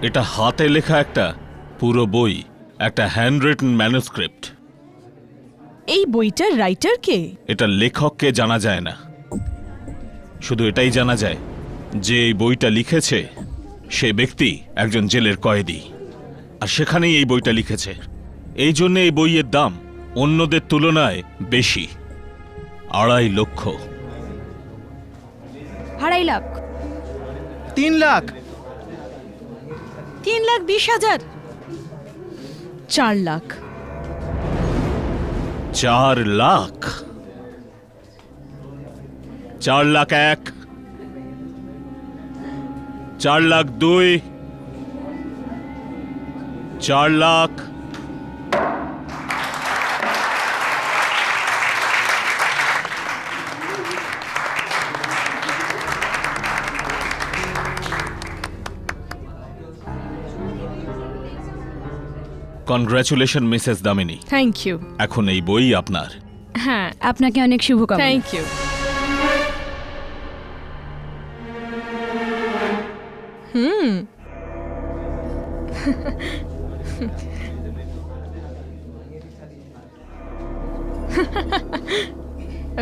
এটা হাতে লেখা একটা পুরো বই, একটা হ্যান্ড রিটেন ম্যানুস্ক্রিপ্ট। এই বইটার রাইটার কে? এটা লেখককে জানা যায় না, শুধু এটাই জানা যায় যে এই বইটা লিখেছে সে ব্যক্তি একজন জেলের কয়েদি, আর সেখানেই এই বইটা লিখেছে। এই জন্য এই বইয়ের দাম অন্যদের তুলনায় বেশি, 2.5 লক্ষ। 2.5 lakh. 3 lakh. 3,20,000। 4 lakh. 4 lakh. 4 lakh 1, 4 lakh 2, 4 lakh. Congratulation Mrs Damini, thank you. এখন এই বই আপনার। হ্যাঁ, আপনাকে অনেক শুভকামনা। Thank you.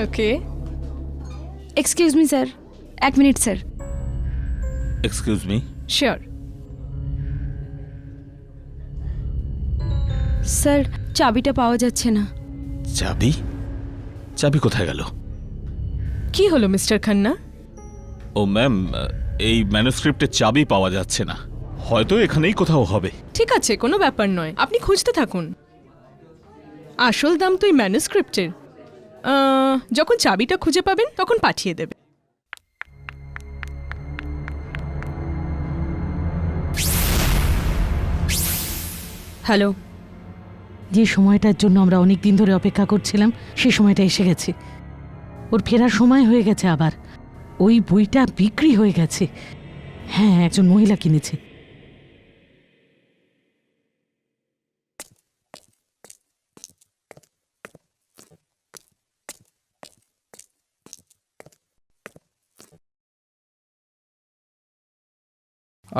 Okay. Excuse me sir, 1 minute sir. Excuse me. Sure. Sir, চাবিটা পাওয়া যাচ্ছে না। চাবি? চাবি কোথায় গেল? কি হলো মিস্টার খান্না? ও ম্যাম, এই ম্যানুস্ক্রিপ্টের চাবি পাওয়া যাচ্ছে না, হয়তো এখানেই কোথাও হবে। ঠিক আছে, কোনো ব্যাপার নয়, আপনি খুঁজতে থাকুন। আসল দাম তো এই ম্যানুস্ক্রিপ্টের। যখন চাবিটা খুঁজে পাবেন তখন পাঠিয়ে দেবে। হ্যালো। যে সময়টার জন্য আমরা অনেক দিন ধরে অপেক্ষা করছিলাম সে সময়টা এসে গেছে। ওর ফেরার সময় হয়ে গেছে। আবার ওই বইটা বিক্রি হয়ে গেছে। হ্যাঁ, একজন মহিলা কিনেছে।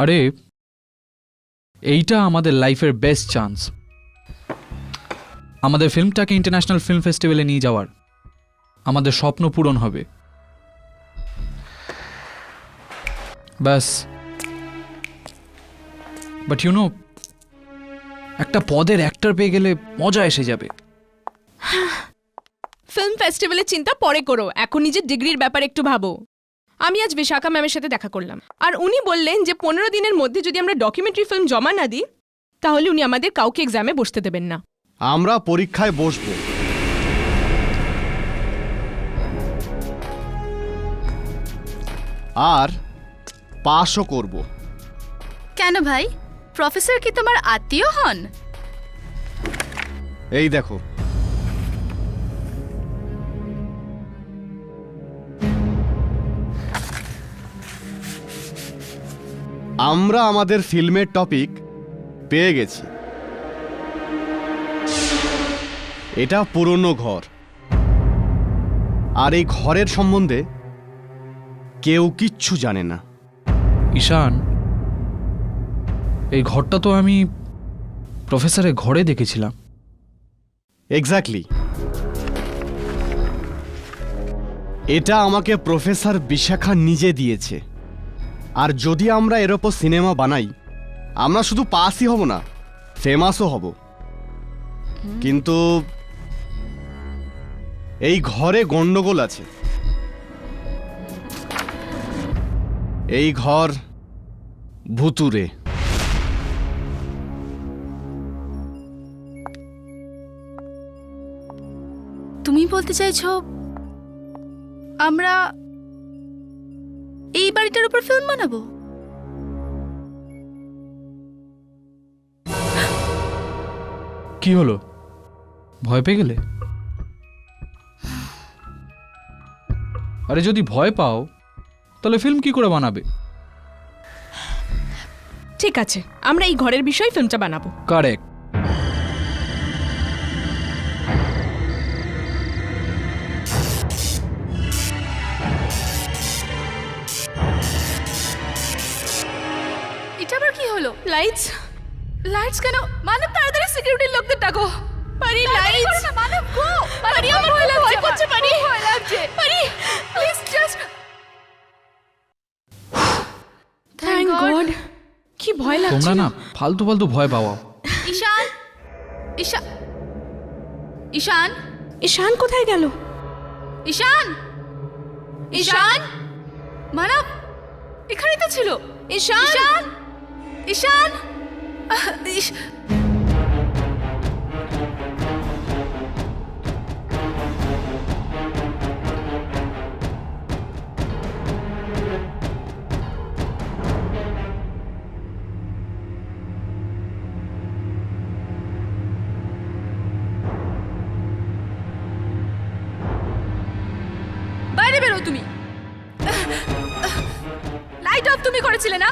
আরে এইটা আমাদের লাইফের বেস্ট চান্স, আমাদের ফিল্মটাকে ইন্টারন্যাশনাল ফিল্ম ফেস্টিভ্যালে নিয়ে যাওয়ার। আমাদের স্বপ্ন পূরণ হবে। ব্যাস। বাট ইউ নো, একটা পদের অ্যাক্টর পেয়ে গেলে মজা এসে যাবে। ফিল্ম ফেস্টিভ্যালের চিন্তা পরে করো, এখন নিজের ডিগ্রির ব্যাপারে একটু ভাবো। আমি আজ বিশাখা ম্যামের সাথে দেখা করলাম, আর উনি বললেন যে 15 দিনের মধ্যে যদি আমরা ডকুমেন্টারি ফিল্ম জমা না দিই তাহলে উনি আমাদের কাউকে এক্সামে বসতে দেবেন না। আমরা পরীক্ষায় বসবো, আর পাশও করব। কেন ভাই, প্রফেসর কি তোমার আত্মীয় হন? এই দেখো, আমরা আমাদের ফিল্মের টপিক পেয়ে গেছি। এটা পুরনো ঘর, আর এই ঘরের সম্বন্ধে কেউ কিচ্ছু জানে না। ঈশান, এই ঘরটা তো আমি প্রফেসরের ঘরে দেখেছিলাম। এক্স্যাক্টলি, এটা আমাকে প্রফেসর বিশাখা নিজে দিয়েছে। আর যদি আমরা এর ওপর সিনেমা বানাই, আমরা শুধু পাসই হব না, ফেমাসও হব। কিন্তু এই ঘরে গন্ডগোল আছে। এই ঘর ভুতুরে। তুমি বলতে চাইছো আমরা এই বাড়িটার উপর ফিল্ম বানাবো? কি হলো, ভয় পেয়ে গেলে? আরে যদি ভয় পাও তাহলে ফিল্ম কি করে বানাবে? ঠিক আছে, আমরা এই ঘরের বিষয়ে ফিল্মটা বানাবো। কারেক্ট। এটা আবার কি হলো? লাইটস লাইটস কেন? মানব তাড়াতাড়ি সিকিউরিটির লোকদের ডাকো। পারি লাইটস মানব গো। পারি আমার ভয় করছে পারি ভয় লাগছে। পারি প্লিজ জাস্ট থ্যাংক গড কি ভয় লাগছে তোমরা না ফালতু ফালতু ভয় পাওয়া। ঈশান, ঈশান, ঈশান, ঈশান কোথায় গেল ঈশান, ঈশান, মানব এখানেই তো ছিল। ঈশান ঈশান, ঈশান, ইস- বাইরে বেরো তুমি। লাইট অফ তুমি করেছিলে না?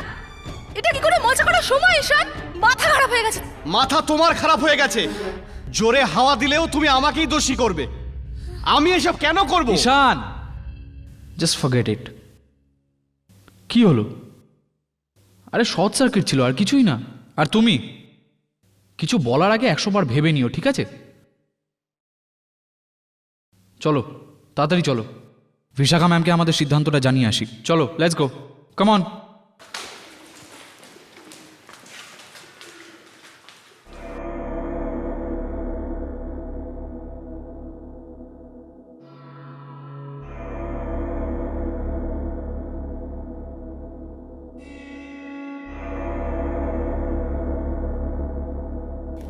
এটা কি করে মজা করার সময় ঈশান? মাথা খারাপ হয়ে গেছে। মাথা তোমার খারাপ হয়ে গেছে। জোরে হাওয়া দিলেও তুমি আমাকেই দোষী করবে। আমি এসব কেন করব? ঈশান, জাস্ট ফরগেট ইট। কি হলো? আরে শর্ট সার্কিট ছিল, আর কিছুই না। আর তুমি কিছু বলার আগে 100 বার ভেবে নিও, ঠিক আছে? চলো তাড়াতাড়ি চলো, বিশাখা ম্যামকে আমাদের সিদ্ধান্তটা জানিয়ে আসি। চলো, লেটস গো, কাম অন।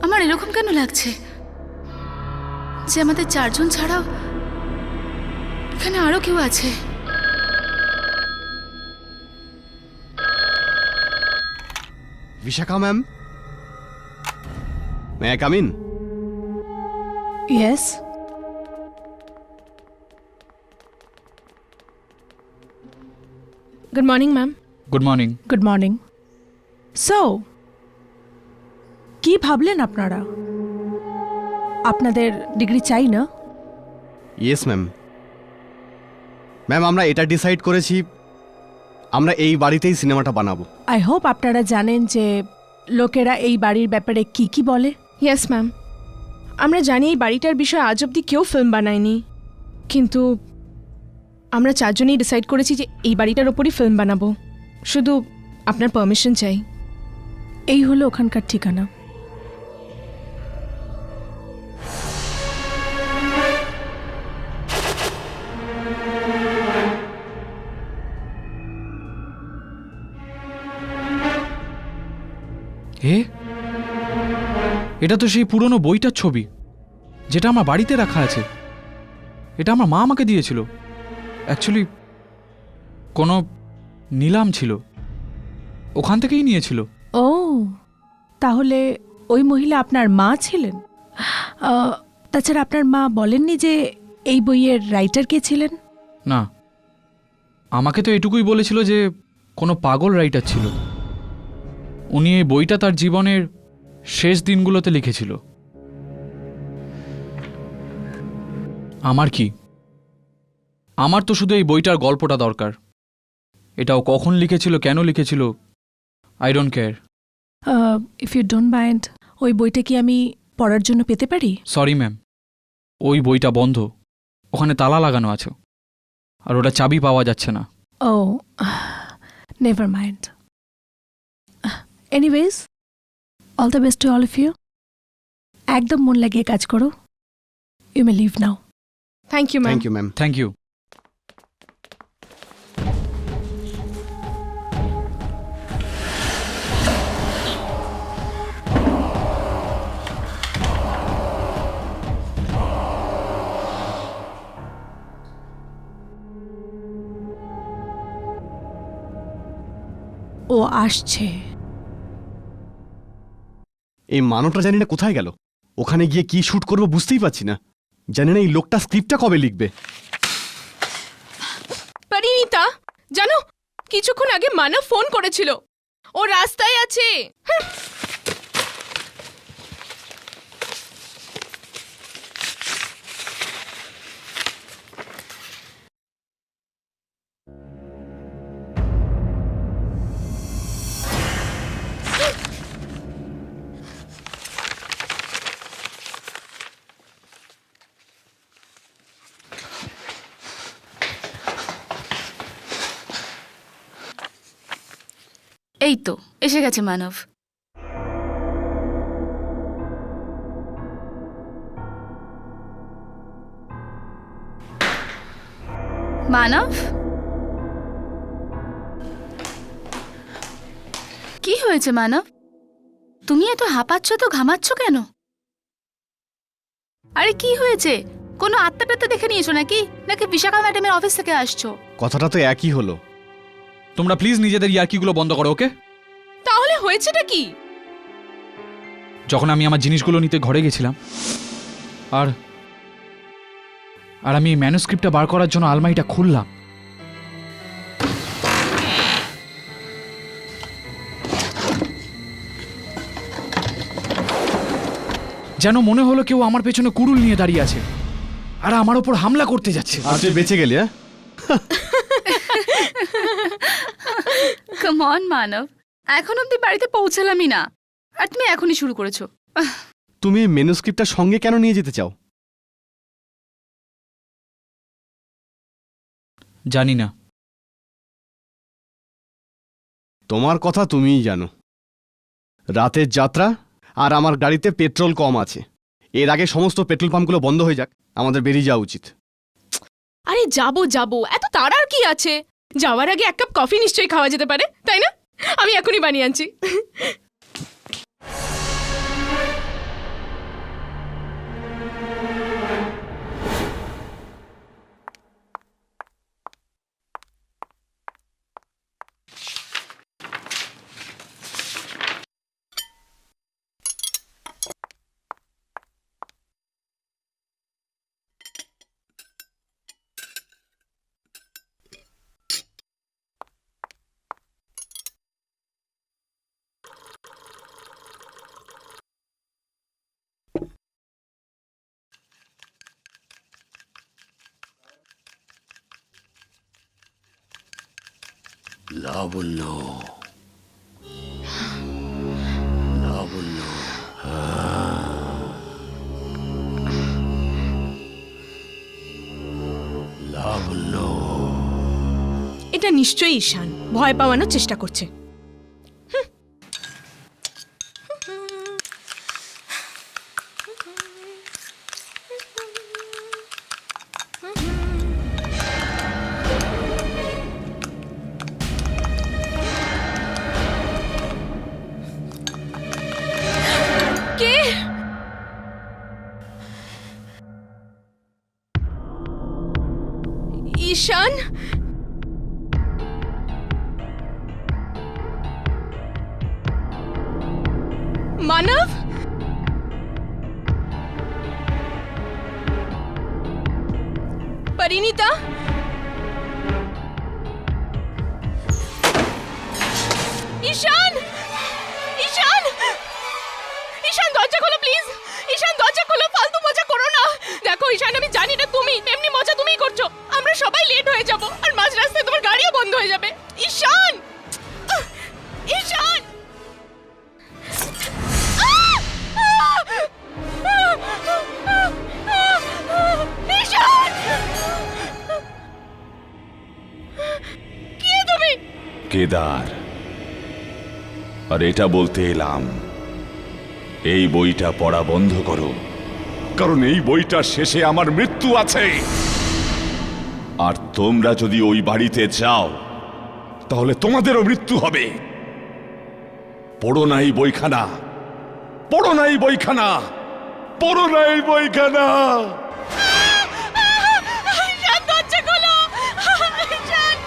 আমার এরকম কেন লাগছে যে আমাদের 4 জন ছাড়াও এখানে আরো কেউ আছে? Bishakha ma'am, may I come in? Yes good morning ma'am good morning. Good morning. So কি ভাবলেন আপনারা? আপনাদের ডিগ্রি চাই না? Yes ma'am. ম্যাম, আমরা এটা ডিসাইড করেছি, আমরা এই বাড়িতেই সিনেমাটা বানাবো। আই হোপ আপনারা জানেন যে লোকেরা এই বাড়ির ব্যাপারে কি কি বলে। ইয়েস ম্যাম আমরা জানি এই বাড়িটার বিষয়ে আজ অব্দি কেউ ফিল্ম বানায়নি, কিন্তু আমরা 4 জনেই ডিসাইড করেছি যে এই বাড়িটার ওপরই ফিল্ম বানাবো। শুধু আপনার পারমিশন চাই। এই হলো ওখানকার ঠিকানা। এটা তো সেই পুরনো বইটার ছবি যেটা আমার বাড়িতে রাখা আছে। এটা আমার মা আমাকে দিয়েছিল। অ্যাকচুয়ালি কোনো নিলাম ছিল, ওখান থেকেই নিয়েছিল। ও, তাহলে ওই মহিলা আপনার মা ছিলেন? তাছাড়া আপনার মা বলেননি যে এই বইয়ের রাইটার কে ছিলেন? না, আমাকে তো এটুকুই বলেছিল যে কোনো পাগল রাইটার ছিল। উনি এই বইটা তার জীবনের শেষ দিনগুলোতে লিখেছিল। আমার কি? আমার তো শুধু এই বইটার গল্পটা দরকার। এটাও কখন লিখেছিল, কেন লিখেছিল, I don't care. If you don't mind, ওই বইটা কি আমি পড়ার জন্য পেতে পারি? সরি ম্যাম, ওই বইটা বন্ধ, ওখানে তালা লাগানো আছে, আর ওটা চাবি পাওয়া যাচ্ছে না। ও, never mind. Anyways, all the best to all of you. একদম মন লাগিয়ে কাজ করো। You may leave now. Thank you ma'am. Thank you ma'am. Thank you. ও আসছে। এই মানবটা জানি না কোথায় গেল। ওখানে গিয়ে কি শুট করবো বুঝতেই পারছি না। জানি না এই লোকটা স্ক্রিপ্টটা কবে লিখবে। পরিণীতা, জানো কিছুক্ষণ আগে মানব ফোন করেছিল, ও রাস্তায় আছে। এই তো এসে গেছে মানব। মানব, কি হয়েছে মানব? তুমি এত হাঁপাচ্ছ তো, ঘামাচ্ছ কেন? আরে কি হয়েছে? কোনো আত্মাটাত্তা দেখে নিয়েছো নাকি, নাকি বিশাখা ম্যাডামের অফিস থেকে আসছো? কথাটা তো একই হলো। তোমরা প্লিজ নিজেদের ইয়ার্কিগুলো বন্ধ করো, ওকে? তাহলে হয়েছেটা কি? যখন আমি আমার জিনিসগুলো নিতে ঘরে গেছিলাম আর আর আমি এই ম্যানুস্ক্রিপ্টটা বার করার জন্য আলমারিটা খুললাম, যেন মনে হলো কেউ আমার পেছনে কুড়ুল নিয়ে দাঁড়িয়ে আছে আর আমার ওপর হামলা করতে যাচ্ছে। আর তুই বেঁচে গেলি? হ্যাঁ, কাম অন মানব, এখন অব্দি বাড়িতে পৌঁছালামই না আর তুমি এখনই শুরু করেছো। তুমি মেনুস্ক্রিপ্টটা সঙ্গে কেন নিয়ে যেতে চাও? জানি না। তোমার কথা তুমিই জানো। রাতের যাত্রা আর আমার গাড়িতে পেট্রোল কম আছে। এর আগে সমস্ত পেট্রোল পাম্পগুলো বন্ধ হয়ে যাক, আমাদের বেরিয়ে যাওয়া উচিত। আরে যাবো যাবো, এত তাড়ার কি আছে? যাওয়ার আগে এক কাপ কফি নিশ্চয়ই খাওয়া যেতে পারে, তাই না? আমি এখনই বানিয়ে আনছি। লাবণ্য, লাবণ্য, লাবণ্য। এটা নিশ্চয়ই ঈশান ভয় পাওয়ানোর চেষ্টা করছে। কে? ঈশান? মানব? পরিণীতা? ঈশান! ঈশান! ঈশান দরজা খোলো প্লিজ! ঈশান দরজা খোলো, ফালতু মজা করো না। দেখো ঈশান, আমি জানি না তুমি এমনি মজা তুমিই করছো। আমরা সবাই লেট হয়ে যাব আর মাঝ রাস্তায় তোমার গাড়িও বন্ধ হয়ে যাবে। ঈশান! ঈশান! ঈশান! কে তুমি? কেদার। আর এটা বলতে এলাম, এই বইটা পড়া বন্ধ করো, কারণ এই বইটার শেষে আমার মৃত্যু আছে। আর তোমরা যদি ওই বাড়িতে যাও তাহলে তোমাদেরও মৃত্যু হবে। পড়ো না এই বইখানা, পড়ো না এই বইখানা, পড়ো না এই বইখানা। ঈশান দরজা খোলো! ঈশান!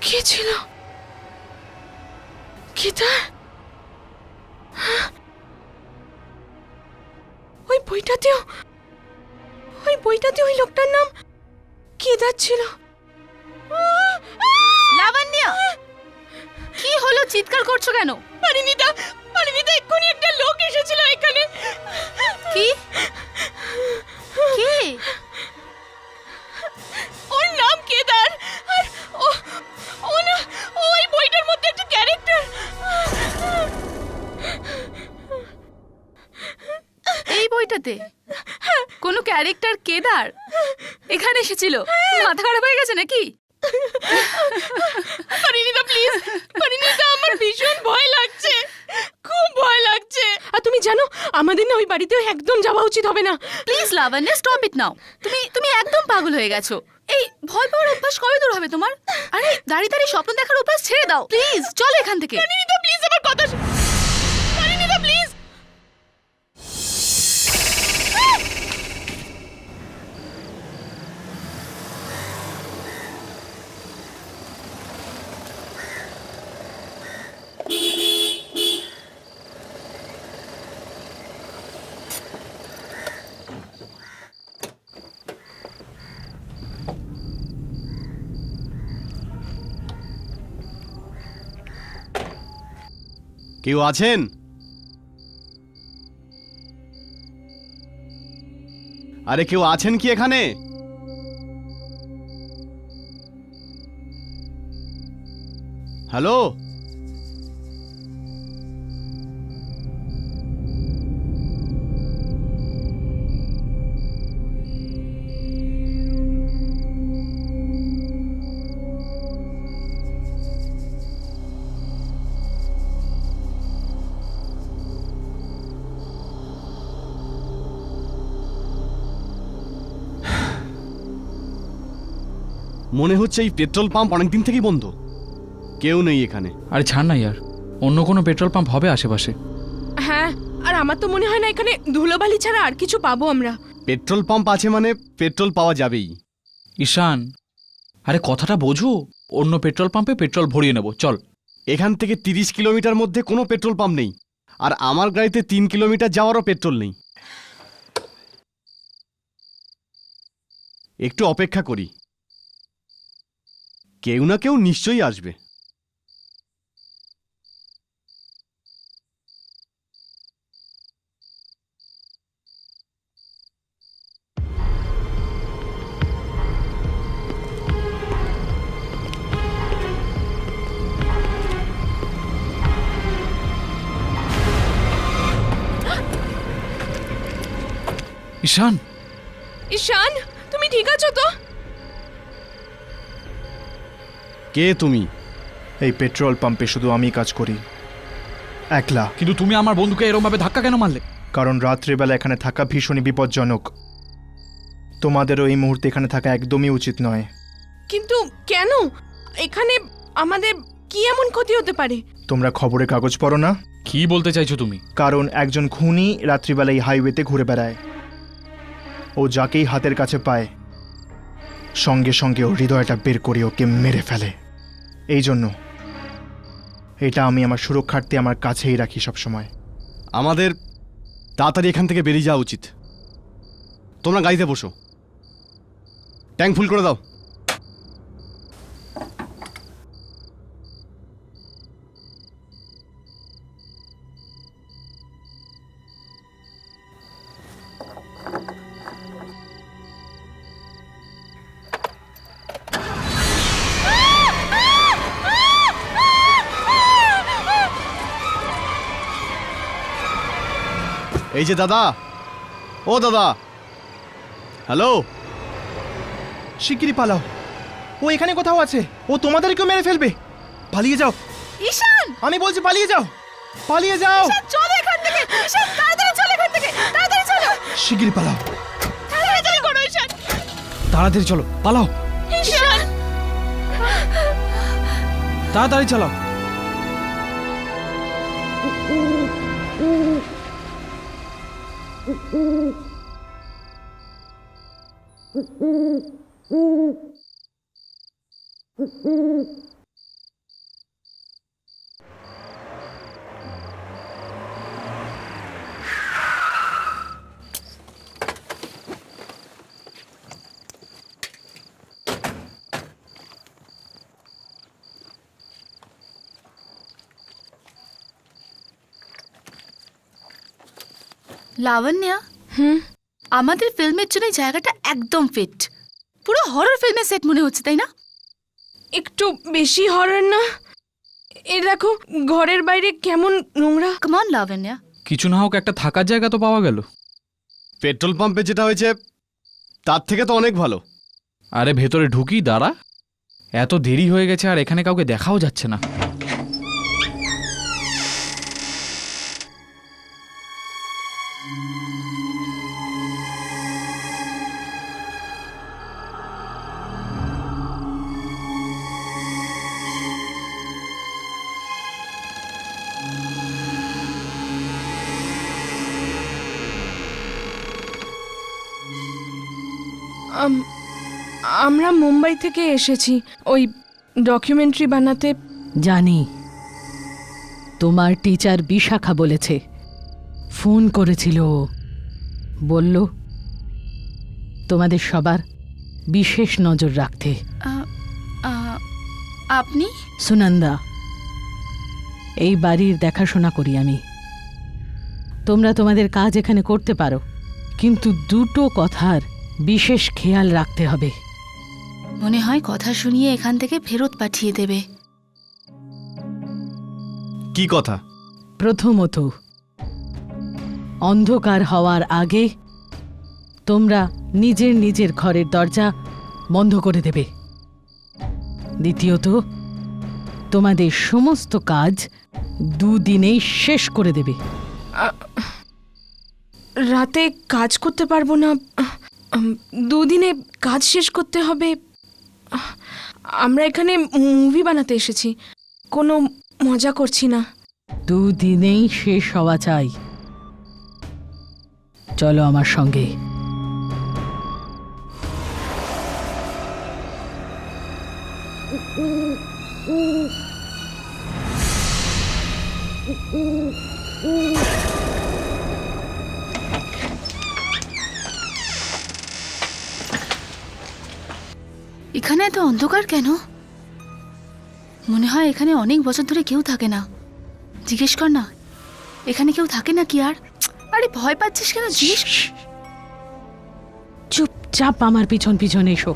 কে ছিল? কেদার? ওই বইটাতেও ওই লোকটার নাম কেদার ছিল। লাবণ্য, কি হলো? চিৎকার করছো কেন? পরিণীতা এক্ষুনি একটা লোক এসেছিল এখানে। কি? কে? ওর নাম কেদার। আর ও না, ওই বইটার মধ্যে একটা ক্যারেক্টার। এই বইটাতে? ক্যারেক্টার কেদার এখানে এসেছিল, মাথা খারাপ হয়ে গেছে নাকি? পরিণীতা প্লিজ, পরিণীতা আমার ভীষণ ভয় লাগছে, খুব ভয় লাগছে। আর তুমি জানো আমাদের না ওই বাড়িতেও একদম যাওয়া উচিত হবে না। প্লিজ লাবণ্য, স্টপ ইট নাও। তুমি একদম পাগল হয়ে গেছো। এই ভয় পাওয়ার অভ্যাস কবে দূর হবে তোমার? আরে দাঁড়িয়ে দাঁড়িয়ে স্বপ্ন দেখার অভ্যাস ছেড়ে দাও প্লিজ, চলো এখান থেকে। পরিণীতা প্লিজ আমার কথা পরিণীতা প্লিজ। কেউ আছেন? আরে কেউ আছেন কি এখানে? হ্যালো, মনে হচ্ছে এই পেট্রোল পাম্প অনেকদিন থেকেই বন্ধ, কেউ নেই এখানে। আরে ছাড় না ইয়ার, অন্য কোনো পেট্রোল পাম্প হবে আশেপাশে। হ্যাঁ, আর আমার তো মনে হয় না এখানে ধুলোবালি ছাড়া আর কিছু পাবো আমরা। পেট্রোল পাম্প আছে মানে পেট্রোল পাওয়া যাবেই। ঈশান, আরে কথাটা বোঝো, অন্য পেট্রোল পাম্পে পেট্রোল ভরিয়ে নেব, চল। এখান থেকে 30 কিলোমিটার মধ্যে কোনো পেট্রোল পাম্প নেই, আর আমার গাড়িতে 3 কিলোমিটার যাওয়ারও পেট্রোল নেই। একটু অপেক্ষা করি, কেউ না কেউ নিশ্চয়ই আসবে। ঈশান, ঈশান, তুমি ঠিক আছো তো? কে তুমি? এই পেট্রোল পাম্পে শুধু আমি কাজ করি, একলা। কিন্তু তুমি আমার বন্ধুকে এরকমভাবে ধাক্কা কেন মারলে? কারণ রাত্রিবেলা এখানে থাকা ভীষণই বিপজ্জনক। তোমাদেরও এই মুহূর্তে এখানে থাকা একদমই উচিত নয়। কিন্তু কেন? এখানে আমাদের কি এমন ক্ষতি হতে পারে? তোমরা খবরের কাগজ পড়ো না? কি বলতে চাইছো তুমি? কারণ একজন খুনি রাত্রিবেলা এই হাইওয়েতে ঘুরে বেড়ায়। ও যাকেই হাতের কাছে পায় সঙ্গে সঙ্গে ও হৃদয়টা বের করে ওকে মেরে ফেলে। এই জন্য এটা আমি আমার সুরক্ষার্থে আমার কাছেই রাখি সবসময়। আমাদের তাড়াতাড়ি এখান থেকে বেরিয়ে যাওয়া উচিত। তোমরা গাড়িতে বসো, ট্যাঙ্ক ফুল করে দাও। এই যে দাদা, ও দাদা, হ্যালো। শিগগিরই পালাও, ও এখানে কোথাও আছে। ও তোমাদেরকেও মেরে ফেলবে। পালিয়ে যাও ঈশান, আমি বলছি, পালিয়ে যাও, পালিয়ে যাও। চলো এখান থেকে। ঈশান, তাড়াতাড়ি চলো এখান থেকে, তাড়াতাড়ি চলো। শিগগিরই পালাও, তাড়াতাড়ি করো ঈশান। তাড়াতাড়ি চলো, পালাও, ঈশান, তাড়াতাড়ি চালাও। লাবণ্য, আমাদের ফিল্মের জন্য এই জায়গাটা একদম ফিট। পুরো হরর ফিল্মের সেট মনে হচ্ছে, তাই না? একটু বেশি হরর না? এ দেখো ঘরের বাইরে কেমন নোংরা। কাম অন লাবণ্য। কিছু না হোক একটা থাকার জায়গা তো পাওয়া গেল। পেট্রোল পাম্পে যেটা হয়েছে তার থেকে তো অনেক ভালো। আরে ভেতরে ঢুকি, দাঁড়া। এত দেরি হয়ে গেছে আর এখানে কাউকে দেখাও যাচ্ছে না। আমরা মুম্বাই থেকে এসেছি ওই ডকুমেন্টারি বানাতে। জানি, তোমার টিচার বিশাখা বলেছে, ফোন করেছিল ও। বলল তোমাদের সবার বিশেষ নজর রাখতে। আপনি? সুনন্দা, এই বাড়ির দেখাশোনা করি আমি। তোমরা তোমাদের কাজ এখানে করতে পারো, কিন্তু দুটো কথার বিশেষ খেয়াল রাখতে হবে। মনে হয় কথা শুনিয়ে এখান থেকে ফেরত পাঠিয়ে দেবে। কি কথা? প্রথমত, অন্ধকার হওয়ার আগে তোমরা নিজের নিজের ঘরের দরজা বন্ধ করে দেবে। দ্বিতীয়ত, তোমাদের সমস্ত কাজ দুদিনেই শেষ করে দেবে। রাতে কাজ করতে পারবো না, দুদিনে কাজ শেষ করতে হবে। আমরা এখানে মুভি বানাতে এসেছি, কোনো মজা করছি না। দুদিনেই শেষ হওয়া চাই। চলো আমার সঙ্গে। এখানে এত অন্ধকার কেন? মনে হয় এখানে অনেক বছর ধরে কেউ থাকে না। জিজ্ঞেস কর না, এখানে কেউ থাকে না কি আর? আরে ভয় পাচ্ছিস কেন? জিজ্ঞেস। চুপচাপ আমার পিছন পিছন এসো।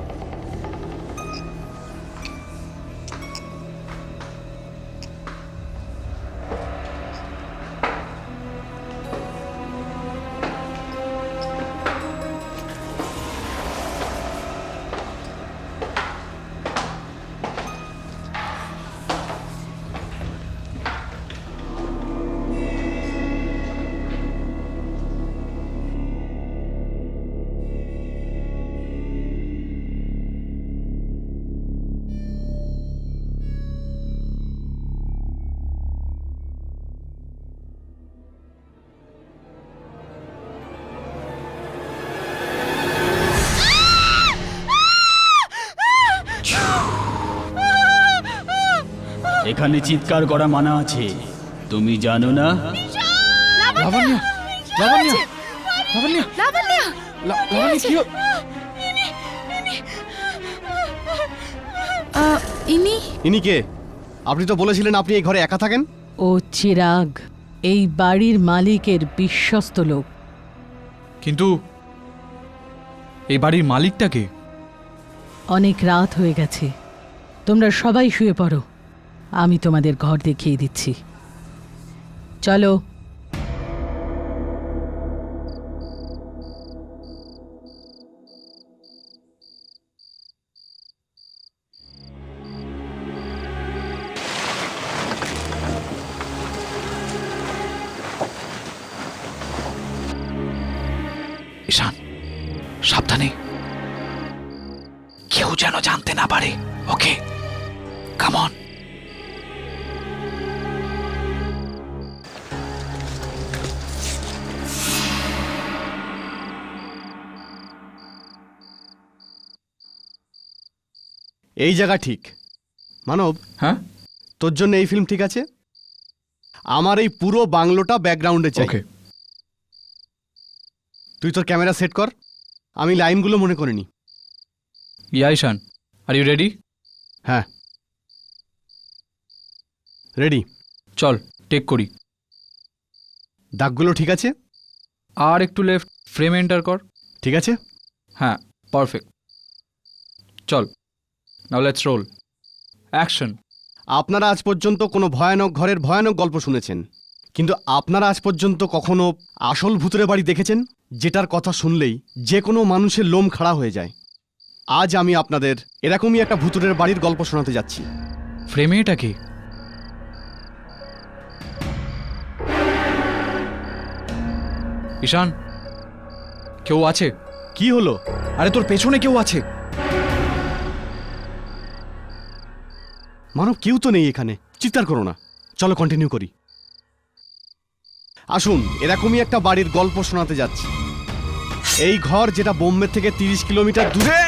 এখানে চিৎকার করা মানা আছে, তুমি জানো না? লাবণ্য, লাবণ্য, লাবণ্য, লাবণ্য! লাবণ্য, কি হলো? ইনি কে? আপনি তো বলেছিলেন আপনি এই ঘরে একা থাকেন। ও চিরাগ, এই বাড়ির মালিকের বিশ্বস্ত লোক। কিন্তু এই বাড়ির মালিকটা কে? অনেক রাত হয়ে গেছে, তোমরা সবাই শুয়ে পড়ো। আমি তোমাদের ঘর দেখিয়ে দিচ্ছি। চলো। ঈশান, সাবধানে, কেউ যেন জানতে না পারে। ওকে, কাম অন। এই জায়গা ঠিক। মানব, হ্যাঁ, তোর জন্য এই ফিল্ম ঠিক আছে। আমার এই পুরো বাংলোটা ব্যাকগ্রাউন্ডে চাই। ওকে। তুই তোর ক্যামেরা সেট কর, আমি লাইনগুলো মনে করিনি। ইয়া ঈশান, আর ইউ রেডি? হ্যাঁ, রেডি। চল টেক করি। দাগগুলো ঠিক আছে? আর একটু লেফট, ফ্রেম এন্টার কর। ঠিক আছে। হ্যাঁ, পারফেক্ট। চল, নাও লেটস রোল। অ্যাকশন। আপনারা আজ পর্যন্ত কোনো ভয়ানক ঘরের ভয়ানক গল্প শুনেছেন, কিন্তু আপনারা আজ পর্যন্ত কখনো আসল ভূতুরে বাড়ি দেখেছেন, যেটার কথা শুনলেই যে কোনো মানুষের লোম খাড়া হয়ে যায়? আজ আমি আপনাদের এরকমই একটা ভূতুরের বাড়ির গল্প শোনাতে যাচ্ছি। ফ্রেমে এটা কি? ঈশান, কেউ আছে? কি হলো? আরে তোর পেছনে কেউ আছে। মানব কেউ তো নেই এখানে, চিৎকার করো না। চলো কন্টিনিউ করি। আসুন, এরকমই একটা বাড়ির গল্প শোনাতে যাচ্ছি। এই ঘর, যেটা বোম্বে থেকে 30 কিলোমিটার দূরে।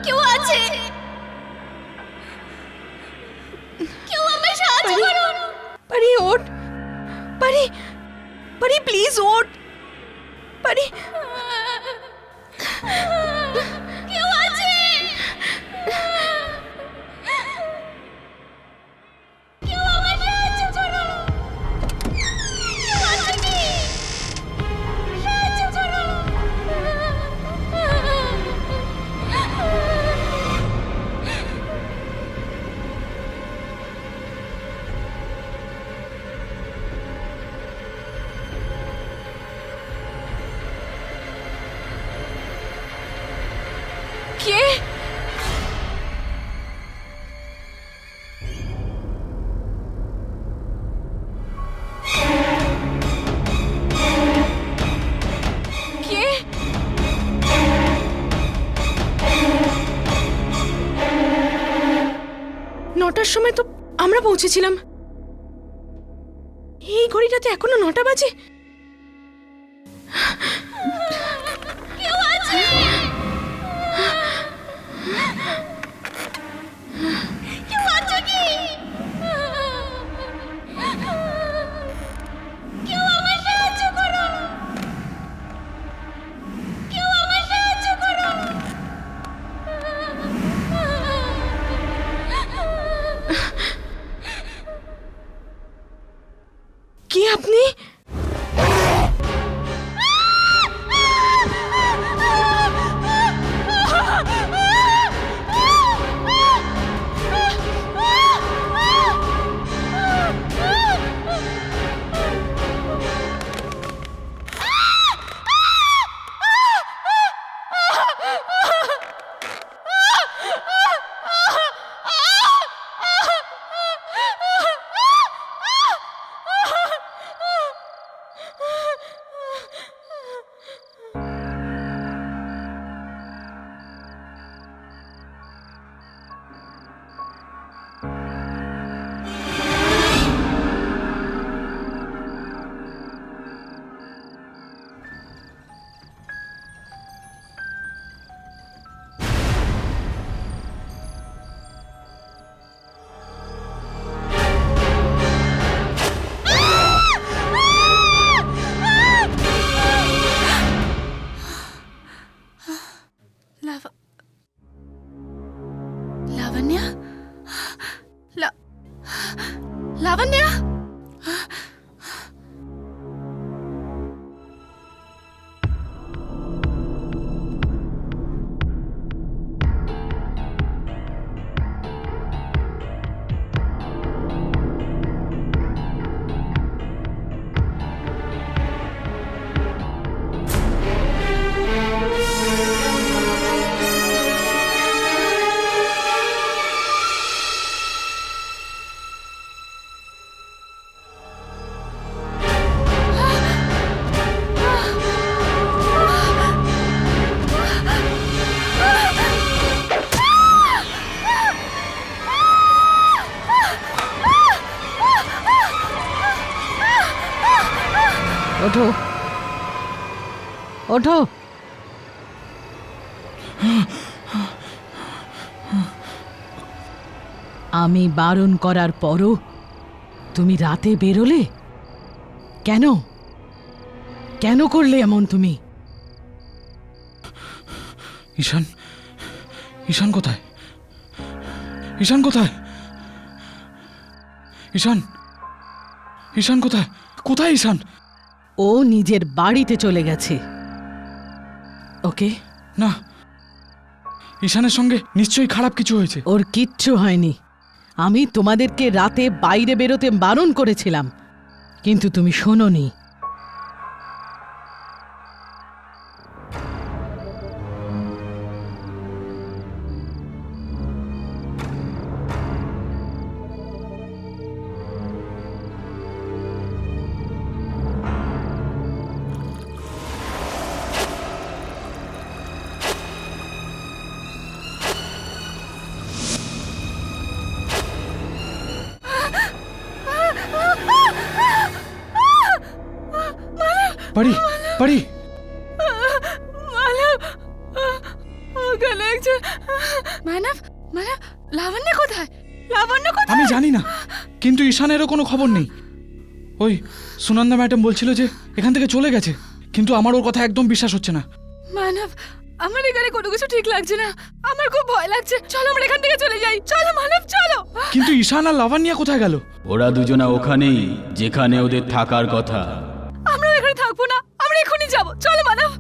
কেউ আছে? কেউ আমায় সাহায্য করুন। পারি ওঠ, পারি, পারি প্লিজ ওঠ, পারি। কেউ আছে? কেউ আমায় সাহায্য করুন। কেউ আছে কি? সাহায্য করুন। কে? কে? নটার সময় তো আমরা পৌঁছেছিলাম। এই ঘড়িটাতে এখনো 9টা বাজে। কেউ আছে? কেউ আছে কি? কেউ আমায় সাহায্য করুন। কেউ আমায় সাহায্য করুন। কে আপনি? লাবণ্য? লাবণ্য? ওঠো, ওঠো। আমি বারণ করার পরও তুমি রাতে বেরোলে কেন? কেন করলে এমন তুমি? ঈশান, ঈশান কোথায়? ঈশান কোথায়? ঈশান, ঈশান কোথায়? কোথায় ঈশান? ও নিজের বাড়িতে চলে গেছে। ওকে? না, ঈশানের সঙ্গে নিশ্চয়ই খারাপ কিছু হয়েছে। ওর কিচ্ছু হয়নি। আমি তোমাদেরকে রাতে বাইরে বেরোতে বারণ করেছিলাম, কিন্তু তুমি শোনোনি। পারি পারি মানব, মানব, লাবণ্য কোথায়? লাবণ্য কোথায়? আমি জানি না, কিন্তু ঈশানেরও কোনো খবর নেই। ওই সুনন্দা ম্যাডাম বলছিল যে এখান থেকে চলে গেছে, কিন্তু আমার ওর কথা একদম বিশ্বাস হচ্ছে না। মানব, আমার এখানে কোনো কিছু ঠিক লাগছে না। আমার খুব ভয় লাগছে। চলো আমরা এখান থেকে চলে যাই। চলো মানব, চলো। কিন্তু ঈশান আর লাভান্যা কোথায় গেল? ওরা দুজনা ওখানেই, যেখানে ওদের থাকার কথা। আমরা এখানে থাকবো না, আমরা এখনই যাব। চলো মানব।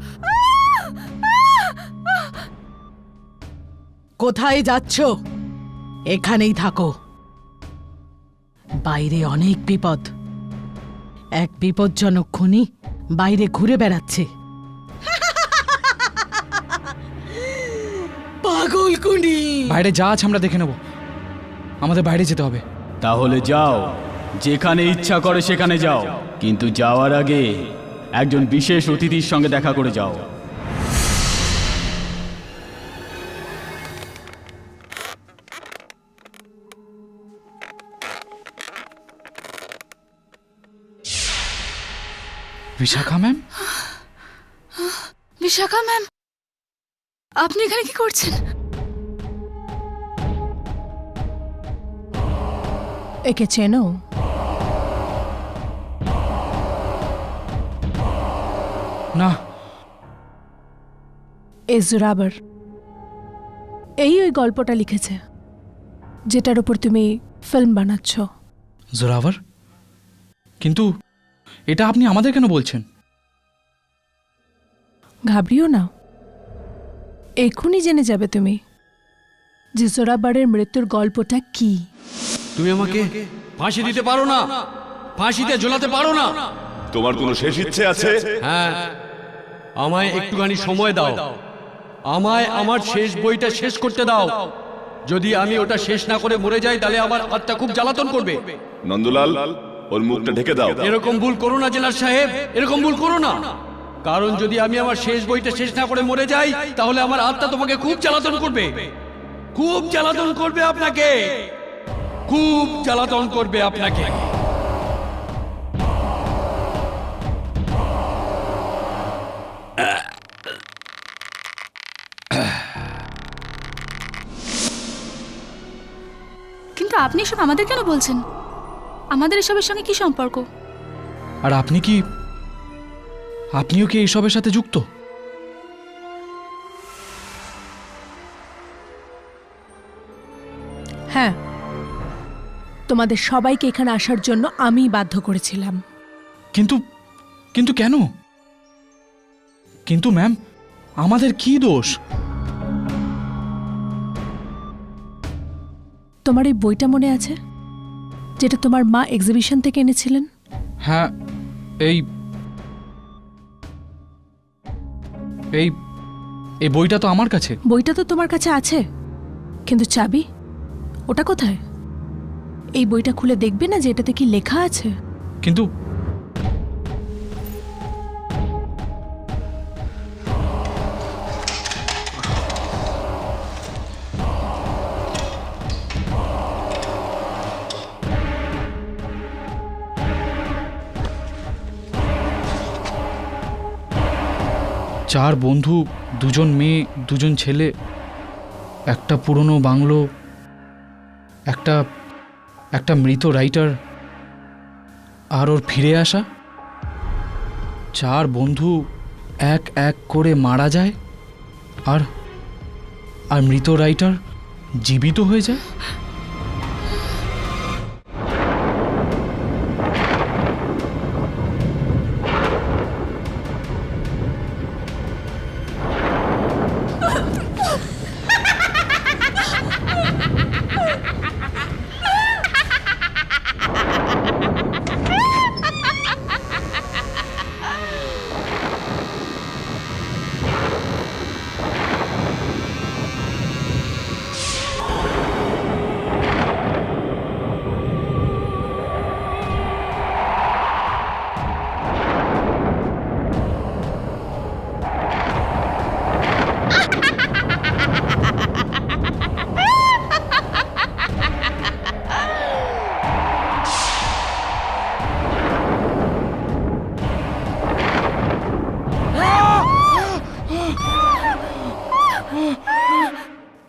কোথায় যাচ্ছ? এখানেই থাকো। বাইরে অনেক বিপদ। এক বিপজ্জনক খুনি বাইরে ঘুরে বেড়াচ্ছে। পাগল খুনি! বাইরে যা আছে আমরা দেখে নেব, আমাদের বাইরে যেতে হবে। তাহলে যাও, যেখানে ইচ্ছা করে সেখানে যাও, কিন্তু যাওয়ার আগে একজন বিশেষ অতিথির সঙ্গে দেখা করে যাও। বিশাখা ম্যাম? বিশাখা ম্যাম, আপনি এখানে কি করছেন? একে চেনো? না। জোরাবার। এই ওই গল্পটা লিখেছে যেটার উপর তুমি ফিল্ম বানাচ্ছ। জোরাভার? কিন্তু এটা আপনি আমাদের কেন বলছেন? ঘাবড়িও না, এক্ষুনি জেনে যাবে তুমি যে জোরাবারের মৃত্যুর গল্পটা কি। তুমি আমাকে ফাঁসি দিতে পারো না, ফাঁসিতে ঝোলাতে পারো না। তোমার কোনো শেষ ইচ্ছে আছে? হ্যাঁ, আমায় একটুখানি সময় দাও। আমায় আমার শেষ বইটা শেষ করতে দাও। যদি আমি ওটা শেষ না করে মরে যাই তাহলে আমার আত্মা খুব জ্বালাতন করবে। নন্দলাল, ওর মুখটা ঢেকে দাও। এরকম ভুল করো না জেলার সাহেব, এরকম ভুল করো না। কারণ যদি আমি আমার শেষ বইটা শেষ না করে মরে যাই তাহলে আমার আত্মা তোমাকে খুব জ্বালাতন করবে, খুব জ্বালাতন করবে আপনাকে, খুব জ্বালাতন করবে আপনাকে। কিন্তু আপনি এসব আমাদের কেন বলছেন? আমাদের এসবের সঙ্গে কি সম্পর্ক? আর আপনিও কি এইসবের সাথে যুক্ত? হ্যাঁ, তোমাদের সবাইকে এখানে আসার জন্য আমি বাধ্য করেছিলাম। কিন্তু কিন্তু কেন? কিন্তু ম্যাম, আমাদের কি দোষ? তোমার এই বইটা মনে আছে যেটা তোমার মা এক্সিবিশন থেকে এনেছিলেন? হ্যাঁ, এই এই এই বইটা তো আমার কাছে। বইটা তো তোমার কাছে আছে, কিন্তু চাবি ওটা কোথায়? এই বইটা খুলে দেখবে না যে এটাতে কি লেখা আছে? কিন্তু চার বন্ধু, দুজন মেয়ে, দুজন ছেলে, একটা পুরনো বাংলো, একটা মৃত রাইটার, আর ওর ফিরে আসা। চার বন্ধু এক এক করে মারা যায়, আর মৃত রাইটার জীবিত হয়ে যায়।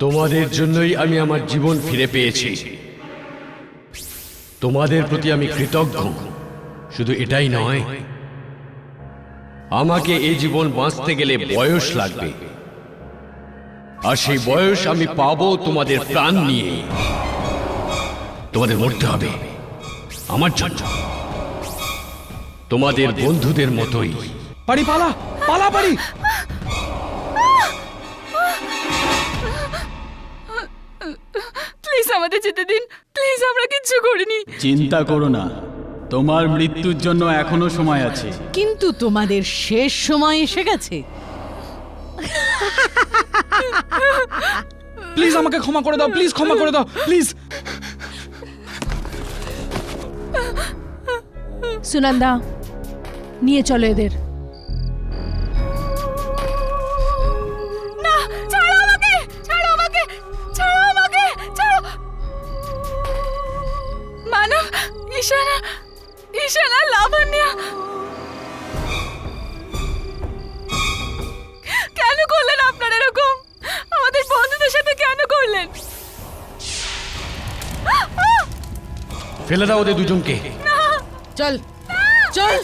তোমাদের জন্যই আমি আমার জীবন ফিরে পেয়েছি। তোমাদের প্রতি আমি কৃতজ্ঞ। শুধু এটাই নয়, আমাকে এই জীবন বাঁচতে গেলে বয়স লাগবে, আর সেই বয়স আমি পাবো তোমাদের প্রাণ নিয়ে। তোমাদের মরতে হবে আমার জন্য, তোমাদের বন্ধুদের মতোই। পারি পালা, পালা পারি। প্লিজ আমাদের যেতে দিন, প্লিজ, আমরা কিচ্ছু করিনি। চিন্তা করো না, তোমার মৃত্যুর জন্য এখনো সময় আছে। কিন্তু তোমাদের শেষ সময় এসে গেছে। প্লিজ আমাকে ক্ষমা করে দাও, প্লিজ ক্ষমা করে দাও, প্লিজ। সুনন্দা, নিয়ে চলো এদের। না, ছাড়ো আমাকে, ছাড়ো আমাকে, ছাড়ো আমাকে, ছাড়ো। মানব, ঈশানা, ঈশানা, লাবণ্যা, কেন করলেন আপনারা এরকম? আমাদের বন্ধুদের সাথে কেন করলেন? ফেলে দাও ওদের দুজনকে। চল চল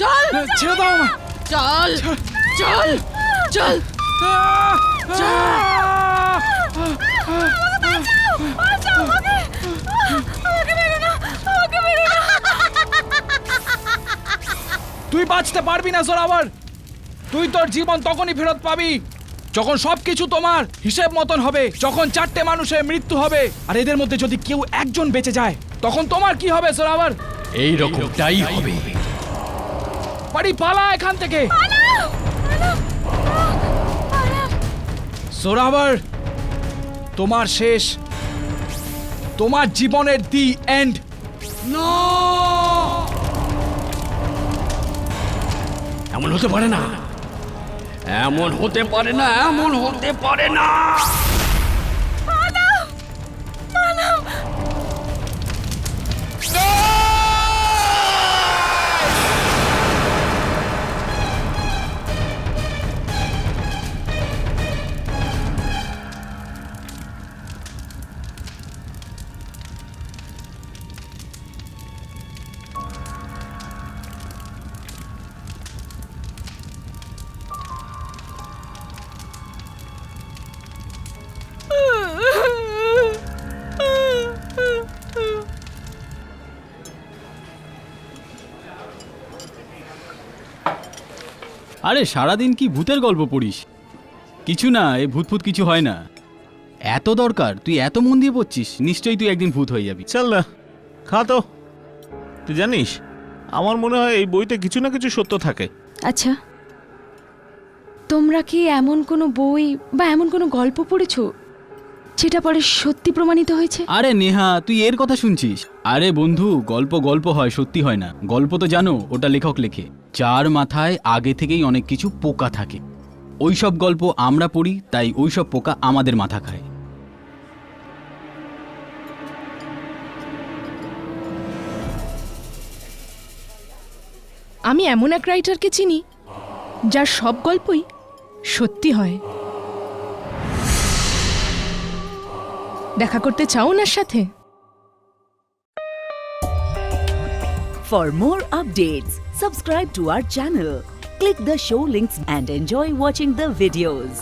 চল, ছেড়ে দাও আমায়। চল চল চল তুই বাঁচতে পারবি না জোরাবার। তুই তোর জীবন তখনই ফেরত পাবি যখন সবকিছু তোমার হিসেব মতন হবে, যখন 4টে মানুষের মৃত্যু হবে, আর এদের মধ্যে যদি কেউ একজন বেঁচে যায় তখন তোমার কি হবে জোরাবার? এই রকমটাই হবে। পারি পালা এখান থেকে। জোরাবার, তোমার শেষ, তোমার জীবনের দি এন্ড। এমন হতে পারে না, এমন হতে পারে না, এমন হতে পারে না। আরে সারাদিন কি ভূতের গল্প পড়িস? কিছু না, এই ভূত ফুত কিছু হয় না। এত দরকার, তুই এত মন দিয়ে পড়ছিস, নিশ্চয়ই তুই একদিন ভূত হয়ে যাবি। চল না, খা তো। তুই জানিস, আমার মনে হয় এই বইতে কিছু না কিছু সত্য থাকে। আচ্ছা, তোমরা কি এমন কোনো বই বা এমন কোনো গল্প পড়েছো যেটা পরে সত্যি প্রমাণিত হয়েছে? আরে নেহা, তুই এর কথা শুনছিস? আরে বন্ধু, গল্প গল্প হয়, সত্যি হয় না। গল্প তো জানো, ওটা লেখক লেখে, যার মাথায় আগে থেকেই অনেক কিছু পোকা থাকে। ওইসব গল্প আমরা পড়ি, তাই ওইসব পোকা আমাদের মাথা খায়। আমি এমন এক রাইটারকে চিনি যার সব গল্পই সত্যি হয়। দেখা করতে চাও ওনার সাথে? For more updates, subscribe to our channel, click the show links and enjoy watching the videos.